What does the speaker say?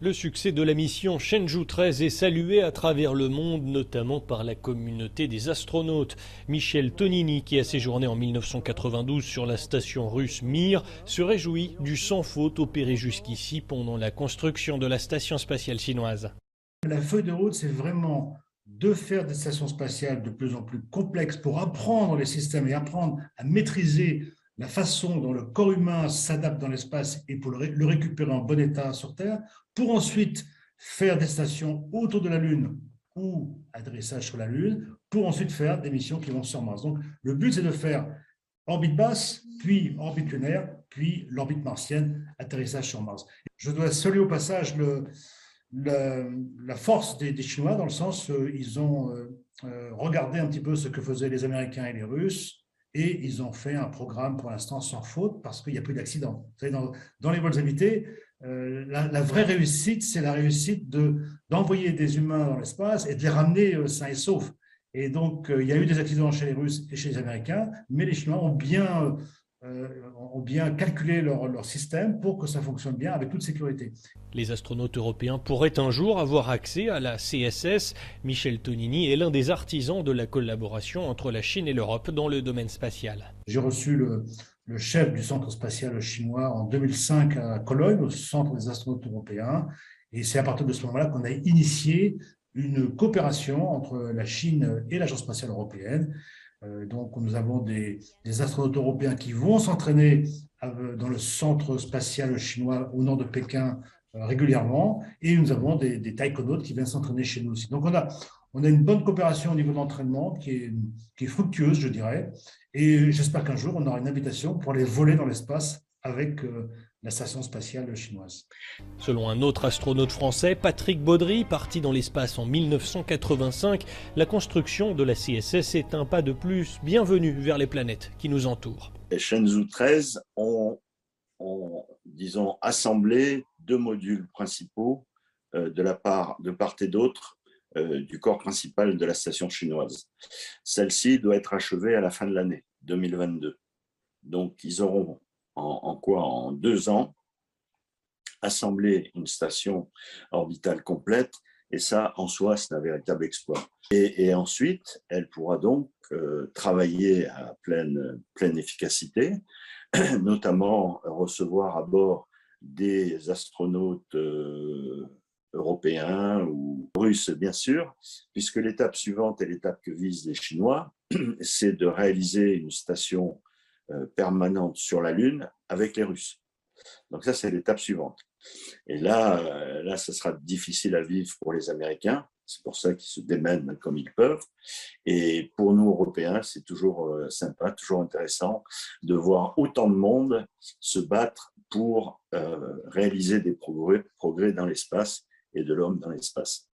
Le succès de la mission Shenzhou 13 est salué à travers le monde, notamment par la communauté des astronautes. Michel Tonini, qui a séjourné en 1992 sur la station russe Mir, se réjouit du sans faute opéré jusqu'ici pendant la construction de la station spatiale chinoise. La feuille de route, c'est vraiment de faire des stations spatiales de plus en plus complexes pour apprendre les systèmes et apprendre à maîtriser la façon dont le corps humain s'adapte dans l'espace et pour le récupérer en bon état sur Terre, pour ensuite faire des stations autour de la Lune ou atterrissage sur la Lune, pour ensuite faire des missions qui vont sur Mars. Donc, le but, c'est de faire orbite basse, puis orbite lunaire, puis l'orbite martienne, atterrissage sur Mars. Je dois saluer au passage la force des Chinois, dans le sens où ils ont regardé un petit peu ce que faisaient les Américains et les Russes, et ils ont fait un programme pour l'instant sans faute parce qu'il n'y a plus d'accident. Vous savez, dans les vols habités, la vraie réussite, c'est la réussite d'envoyer des humains dans l'espace et de les ramener sains et saufs. Et donc, il y a eu des accidents chez les Russes et chez les Américains, mais les Chinois ont bien calculé leur système pour que ça fonctionne bien avec toute sécurité. Les astronautes européens pourraient un jour avoir accès à la CSS. Michel Tonini est l'un des artisans de la collaboration entre la Chine et l'Europe dans le domaine spatial. J'ai reçu le chef du centre spatial chinois en 2005 à Cologne, au centre des astronautes européens. Et c'est à partir de ce moment-là qu'on a initié une coopération entre la Chine et l'Agence spatiale européenne. Donc, nous avons des astronautes européens qui vont s'entraîner dans le centre spatial chinois au nord de Pékin régulièrement. Et nous avons des taïkonautes qui viennent s'entraîner chez nous aussi. Donc, on a une bonne coopération au niveau de l'entraînement qui est fructueuse, je dirais. Et j'espère qu'un jour, on aura une invitation pour aller voler dans l'espace avec la station spatiale chinoise. Selon un autre astronaute français, Patrick Baudry, parti dans l'espace en 1985, la construction de la CSS est un pas de plus bienvenu vers les planètes qui nous entourent. Les Shenzhou 13 disons, assemblé deux modules principaux de part et d'autre du corps principal de la station chinoise. Celle-ci doit être achevée à la fin de l'année 2022. Donc, ils auront en 2 ans assemblé une station orbitale complète, et ça, en soi, c'est un véritable exploit. Et ensuite, elle pourra donc travailler à pleine efficacité, notamment recevoir à bord des astronautes européens ou russes, bien sûr, puisque l'étape suivante et l'étape que visent les Chinois, c'est de réaliser une station permanente sur la Lune avec les Russes. Donc ça, c'est l'étape suivante. Et là, ça sera difficile à vivre pour les Américains. C'est pour ça qu'ils se démènent comme ils peuvent. Et pour nous, Européens, c'est toujours sympa, toujours intéressant de voir autant de monde se battre pour réaliser des progrès dans l'espace et de l'homme dans l'espace.